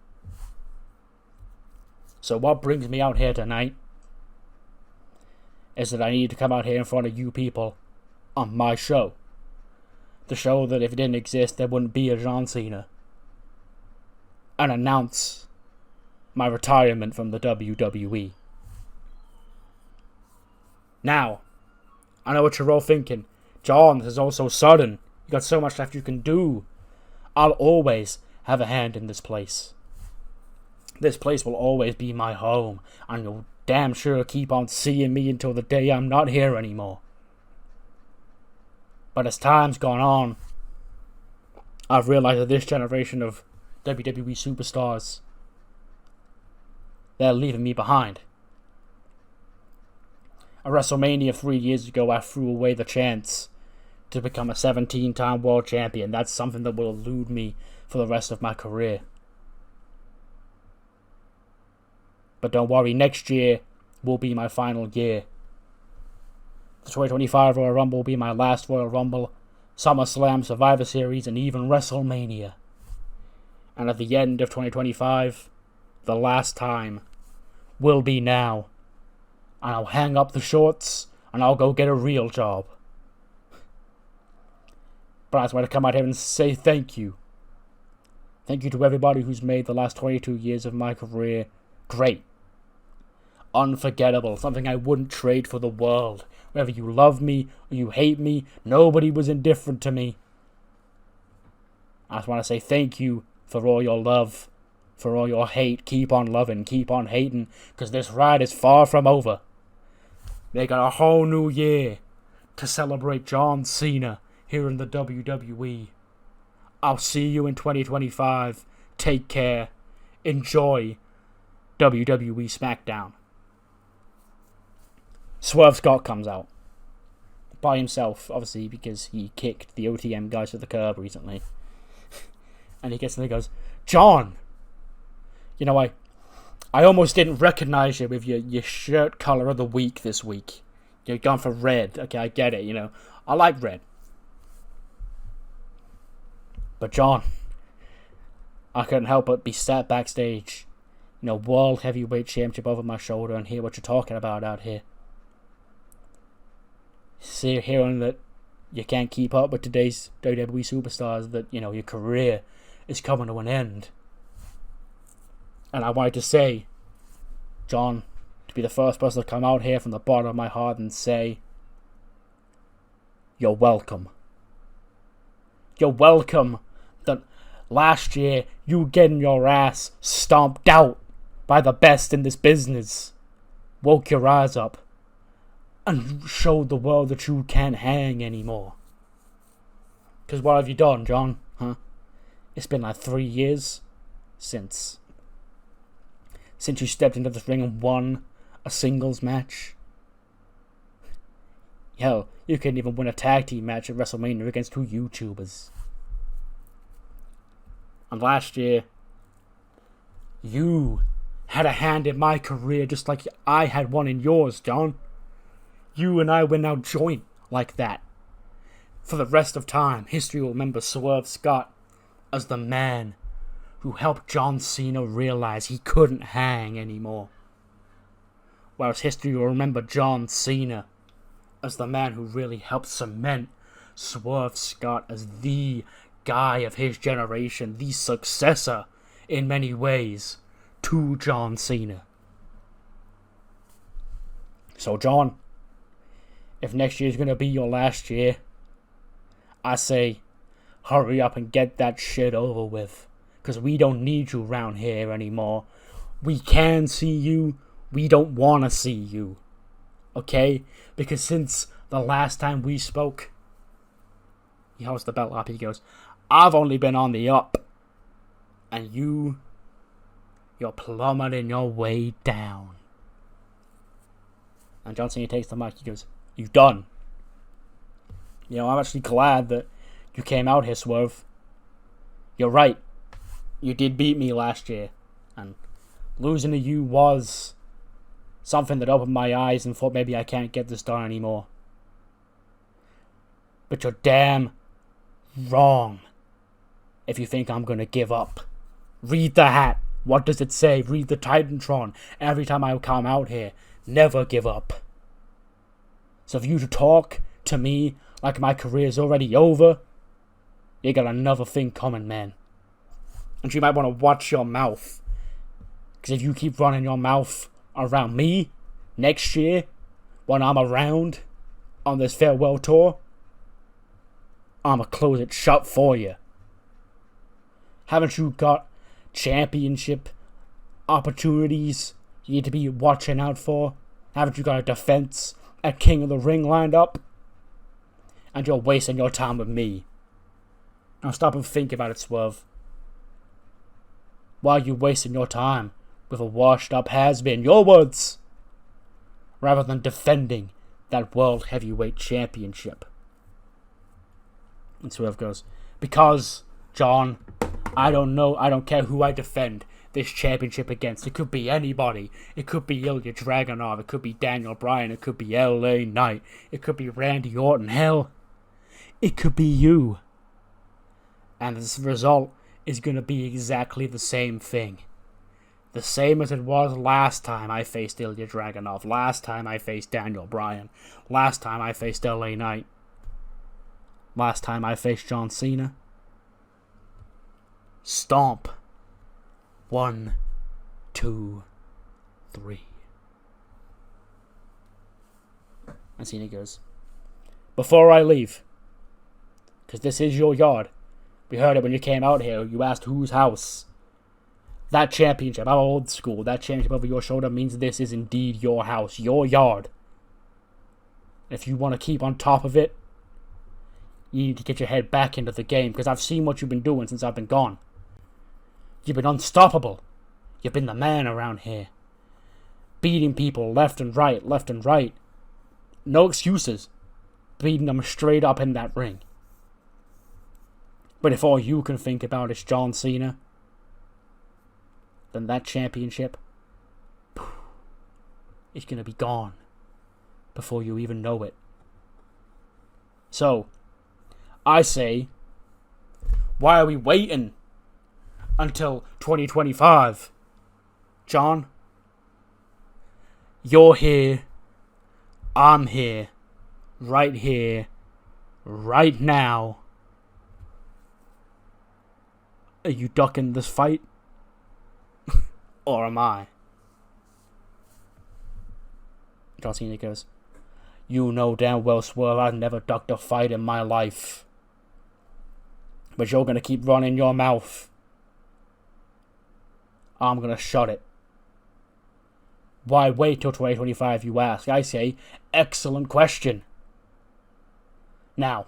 So what brings me out here tonight is that I need to come out here in front of you people on my show. The show that if it didn't exist, there wouldn't be a John Cena. And announce my retirement from the WWE. Now, I know what you're all thinking. John, this is all so sudden. You got so much left you can do. I'll always have a hand in this place. This place will always be my home, and you'll damn sure keep on seeing me until the day I'm not here anymore. But as time's gone on, I've realized that this generation of WWE superstars, they're leaving me behind. At WrestleMania 3 years ago, I threw away the chance to become a 17-time world champion. That's something that will elude me for the rest of my career. But don't worry, next year will be my final year. The 2025 Royal Rumble will be my last Royal Rumble, SummerSlam, Survivor Series, and even WrestleMania. And at the end of 2025, the last time will be now. And I'll hang up the shorts, and I'll go get a real job. But I just want to come out here and say thank you. Thank you to everybody who's made the last 22 years of my career great. Unforgettable. Something I wouldn't trade for the world. Whether you love me or you hate me, nobody was indifferent to me. I just want to say thank you for all your love, for all your hate. Keep on loving, keep on hating, because this ride is far from over. They got a whole new year to celebrate John Cena here in the WWE. I'll see you in 2025. Take care. Enjoy WWE SmackDown. Swerve Scott comes out by himself, obviously, because he kicked the OTM guys to the curb recently. And he gets in and goes, John, you know, I almost didn't recognize you with your shirt color of the week this week. You're gone for red. Okay, I get it, you know. I like red. But John, I couldn't help but be sat backstage, you know, World Heavyweight Championship over my shoulder and hear what you're talking about out here. Hearing that you can't keep up with today's WWE superstars, that, you know, your career is coming to an end. And I wanted to say, John, to be the first person to come out here from the bottom of my heart and say, you're welcome. You're welcome that last year you getting your ass stomped out by the best in this business woke your eyes up and showed the world that you can't hang anymore. Because what have you done, John? Huh? It's been like 3 years since you stepped into this ring and won a singles match. Hell, you couldn't even win a tag team match at WrestleMania against 2 YouTubers. And last year, you had a hand in my career just like I had one in yours, John. You and I were now joint like that. For the rest of time, history will remember Swerve Scott as the man who helped John Cena realize he couldn't hang anymore. Whereas history will remember John Cena as the man who really helped cement Swerve Scott as the guy of his generation, the successor in many ways to John Cena. So John, if next year's gonna be your last year, I say hurry up and get that shit over with. Because we don't need you around here anymore. We can see you. We don't want to see you. Okay? Because since the last time we spoke, he holds the belt up. He goes, I've only been on the up. And you're plummeting your way down. And John Cena takes the mic. He goes, you done. You know, I'm actually glad that you came out here, Swerve. You're right. You did beat me last year, and losing to you was something that opened my eyes and thought maybe I can't get this done anymore. But you're damn wrong if you think I'm gonna give up. Read the hat. What does it say? Read the Titantron. Every time I come out here, never give up. So for you to talk to me like my career's already over, you got another thing coming, man. And you might want to watch your mouth. Because if you keep running your mouth around me next year, when I'm around on this farewell tour, I'ma close it shut for you. Haven't you got championship opportunities you need to be watching out for? Haven't you got a defense at King of the Ring lined up? and you're wasting your time with me. Now stop and think about it, Swerve. Why are you wasting your time with a washed-up has-been? Your words! Rather than defending that World Heavyweight Championship. And Swerve goes, because, John, I don't care who I defend this championship against. It could be anybody. It could be Ilya Dragunov. It could be Daniel Bryan. It could be LA Knight. It could be Randy Orton. Hell, it could be you. And this result is going to be exactly the same thing. The same as it was last time I faced Ilya Dragunov. Last time I faced Daniel Bryan. Last time I faced LA Knight. Last time I faced John Cena. Stomp. 1, 2, 3. And Cena goes, before I leave, because this is your yard. We heard it when you came out here. You asked whose house. That championship, I'm old school. That championship over your shoulder means this is indeed your house, your yard. If you want to keep on top of it, you need to get your head back into the game, because I've seen what you've been doing since I've been gone. You've been unstoppable. You've been the man around here. Beating people left and right, left and right. No excuses. Beating them straight up in that ring. But if all you can think about is John Cena, then that championship is going to be gone before you even know it. So, I say, why are we waiting until 2025? John, you're here, I'm here, right now. Are you ducking this fight? Or am I? John Cena goes, you know damn well, Swerve, I've never ducked a fight in my life. But you're gonna keep running your mouth. I'm gonna shut it. Why wait till 2025, you ask? I say, excellent question. Now,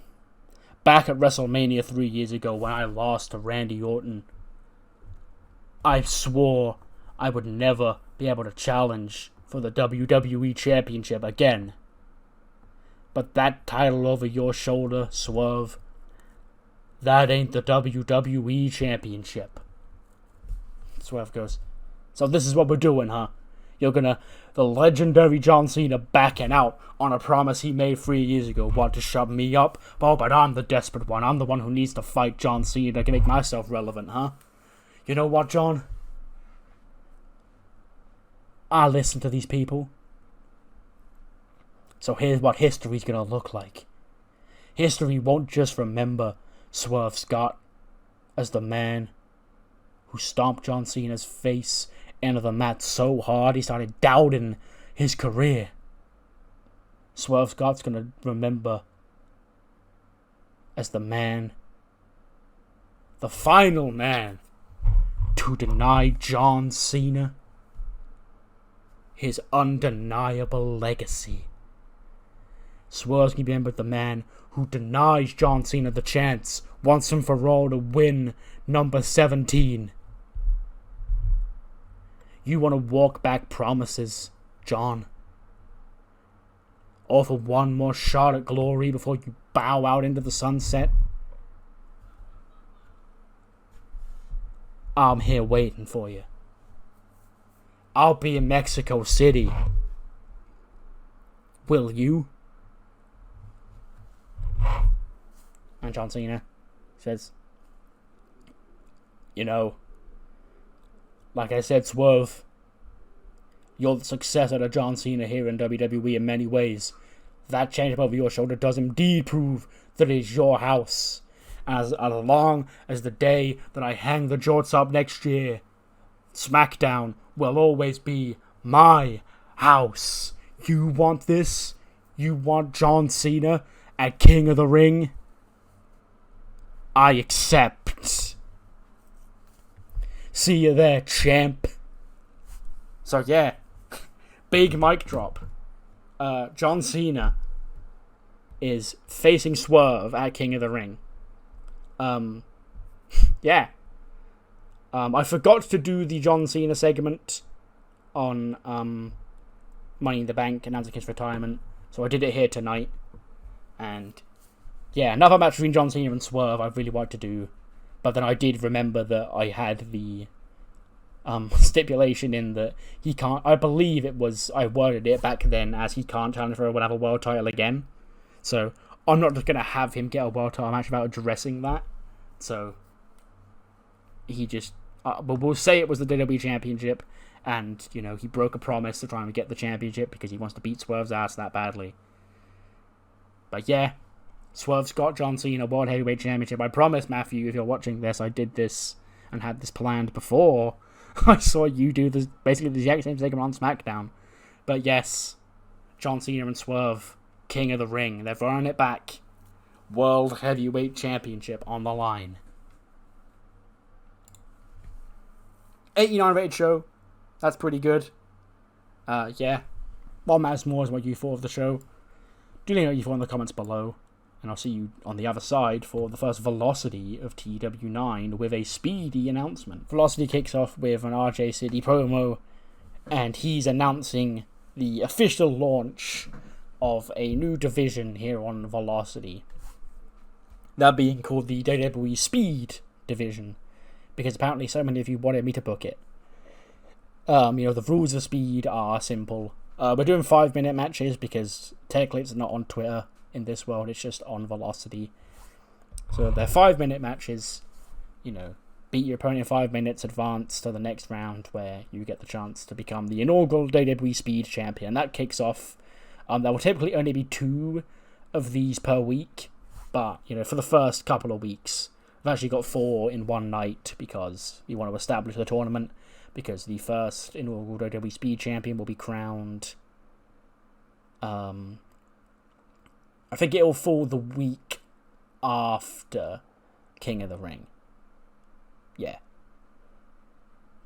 back at WrestleMania 3 years ago when I lost to Randy Orton, I swore I would never be able to challenge for the WWE Championship again. But that title over your shoulder, Swerve, that ain't the WWE Championship. Swerve goes, so this is what we're doing, huh? The legendary John Cena backing out on a promise he made 3 years ago. Want to shove me up? Oh, but I'm the desperate one. I'm the one who needs to fight John Cena to make myself relevant, huh? You know what, John? I listen to these people. So here's what history's gonna look like. History won't just remember Swerve Scott as the man who stomped John Cena's face into the mat so hard he started doubting his career. Swerve Scott's gonna remember as the man, the final man, to deny John Cena his undeniable legacy. Swerve's gonna be remembered the man who denies John Cena the chance once and for all to win number 17. You want to walk back promises, John? Offer one more shot at glory before you bow out into the sunset? I'm here waiting for you. I'll be in Mexico City. Will you? And John Cena says, you know, like I said, Swerve, you're the successor to John Cena here in WWE in many ways. That change over your shoulder does indeed prove that it is your house. As long as the day that I hang the jorts up next year, SmackDown will always be my house. You want this? You want John Cena at King of the Ring? I accept. See you there, champ. So yeah, big mic drop. John Cena is facing Swerve at King of the Ring. Yeah. I forgot to do the John Cena segment on Money in the Bank announcing his retirement, so I did it here tonight. And yeah, another match between John Cena and Swerve I really wanted to do, but then I did remember that I had the stipulation in that he can't. I believe it was I worded it back then as he can't challenge for whatever world title again. So I'm not just gonna have him get a world title match without addressing that. So he just, but we'll say it was the WWE Championship, and you know he broke a promise to try and get the championship because he wants to beat Swerve's ass that badly. But yeah, Swerve's got John Cena World Heavyweight Championship. I promise, Matthew, if you're watching this, I did this and had this planned before I saw you do this, basically the exact same segment on SmackDown. But yes, John Cena and Swerve, King of the Ring, they're running it back. World Heavyweight Championship on the line. 89 rated show. That's pretty good. Yeah. What matters more is what you thought of the show. Do let me know what you thought in the comments below. And I'll see you on the other side for the first Velocity of TEW9 with a speedy announcement. Velocity kicks off with an RJ City promo, and he's announcing the official launch of a new division here on Velocity. That being called the WWE Speed Division, because apparently so many of you wanted me to book it. The rules of Speed are simple. We're doing 5-minute matches because technically it's not on Twitter in this world, it's just on Velocity. So they're 5-minute matches, beat your opponent in 5 minutes, advance to the next round where you get the chance to become the inaugural WWE Speed Champion. That kicks off. There will typically only be 2 of these per week, but, for the first couple of weeks, I've actually got 4 in one night because we want to establish the tournament, because the first inaugural WWE Speed Champion will be crowned, I think it will fall the week after King of the Ring. Yeah.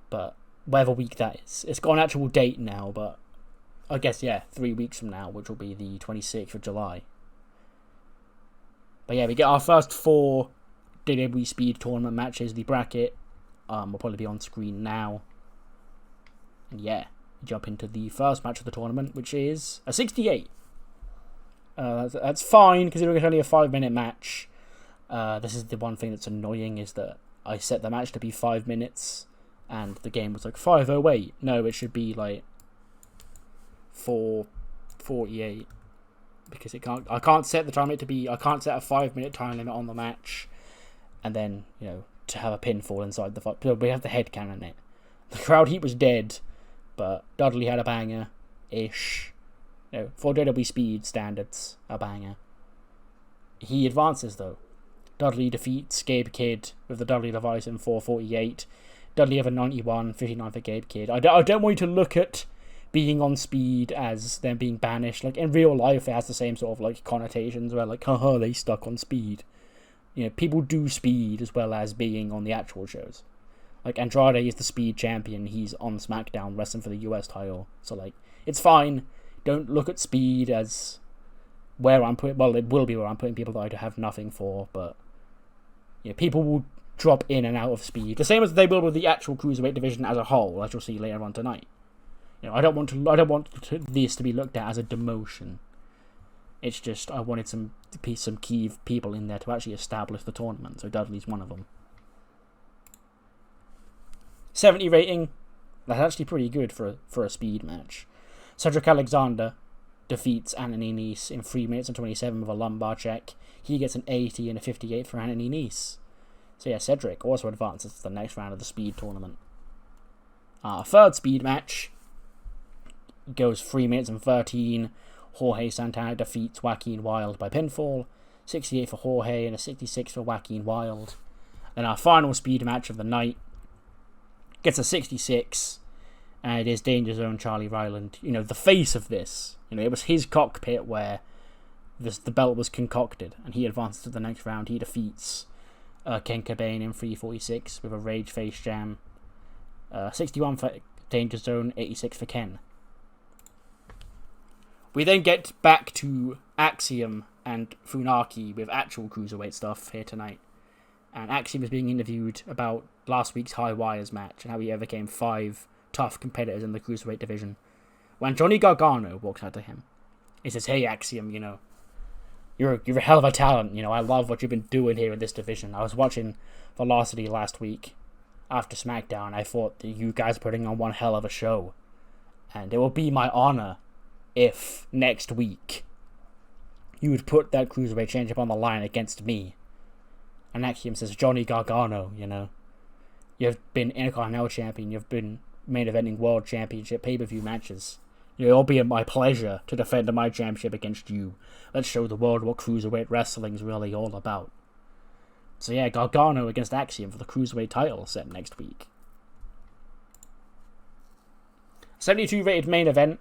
But whatever week that is. It's got an actual date now, but I guess, 3 weeks from now, which will be the 26th of July. But yeah, we get our first 4 WWE Speed Tournament matches. The bracket will probably be on screen now. And yeah, we jump into the first match of the tournament, which is a 68. That's fine, because it's only a 5-minute match. This is the one thing that's annoying, is that I set the match to be 5 minutes, and the game was like 5:08. No, it should be like 4:48, because I can't set the time limit to be. I can't set a 5-minute time limit on the match, and then to have a pinfall inside the fight. So we have the head cannon it. The crowd heat was dead, but Dudley had a banger ish. For WWE Speed standards, a banger. He advances, though. Dudley defeats Gabe Kidd with the Dudley device in 4:48. Dudley have a 91, 59 for Gabe Kidd. I don't want you to look at being on Speed as them being banished. Like, in real life, it has the same sort of, connotations where, haha, they stuck on Speed. People do Speed as well as being on the actual shows. Andrade is the Speed champion. He's on SmackDown wrestling for the US title. So, it's fine. Don't look at Speed as where I'm putting... Well, it will be where I'm putting people that I have nothing for, but... people will drop in and out of Speed. The same as they will with the actual Cruiserweight division as a whole, as you'll see later on tonight. I don't want this to be looked at as a demotion. It's just, I wanted some key people in there to actually establish the tournament, so Dudley's one of them. 70 rating. That's actually pretty good for a Speed match. Cedric Alexander defeats Anthony Nese in 3 minutes and 27 with a lumbar check. He gets an 80 and a 58 for Anthony Nese. So yeah, Cedric also advances to the next round of the Speed tournament. Third Speed match goes 3 minutes and 13. Jorge Santana defeats Joaquin Wilde by pinfall. 68 for Jorge and a 66 for Joaquin Wilde. Then our final Speed match of the night gets a 66. And it is Danger Zone Charlie Ryland, the face of this. It was his cockpit where the belt was concocted, and he advances to the next round. He defeats Ken Cobain in 3:46 with a Rage Face Jam. 61 for Danger Zone, 86 for Ken. We then get back to Axiom and Funaki with actual cruiserweight stuff here tonight. And Axiom was being interviewed about last week's High Wires match and how he overcame 5 tough competitors in the cruiserweight division. When Johnny Gargano walks out to him, he says, "Hey Axiom, you're a hell of a talent. I love what you've been doing here in this division. I was watching Velocity last week after SmackDown. I thought that you guys are putting on one hell of a show. And it will be my honor if next week you would put that cruiserweight championship on the line against me." And Axiom says, "Johnny Gargano, you've been Intercontinental Champion, you've been main eventing World Championship pay-per-view matches. It'll be my pleasure to defend my championship against you. Let's show the world what cruiserweight wrestling's really all about." So yeah, Gargano against Axiom for the cruiserweight title set next week. 72 rated main event.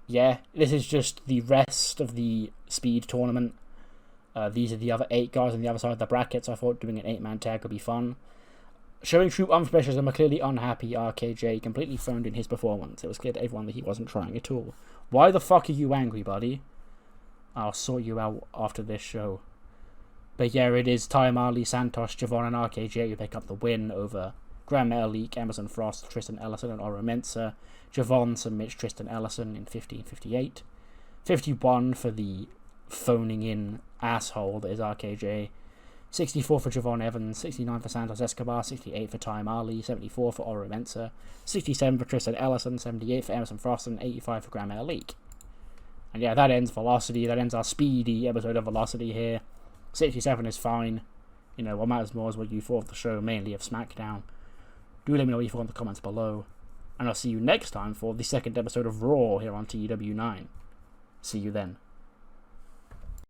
Yeah, this is just the rest of the speed tournament. These are the other 8 guys on the other side of the bracket, so I thought doing an 8-man tag would be fun. Showing true unprofessionalism, a clearly unhappy RKJ completely phoned in his performance. It was clear to everyone that he wasn't trying at all. Why the fuck are you angry, buddy? I'll sort you out after this show. But yeah, it is Ty Marley, Santos, Javon, and RKJ who pick up the win over Graham Metalik, Emerson Frost, Tristan Ellison, and Oro Mensah. Javon submits Tristan Ellison in 50-58. 51 for the phoning in asshole that is RKJ. 64 for Javon Evans, 69 for Santos Escobar, 68 for Ty Marley, 74 for Oro Mensah, 67 for Tristan Ellison, 78 for Emerson Frost, and 85 for Graham Metalik. And yeah, that ends Velocity. That ends our speedy episode of Velocity here. 67 is fine. What matters more is what you thought of the show, mainly of SmackDown. Do let me know what you thought in the comments below. And I'll see you next time for the second episode of Raw here on TEW 9. See you then.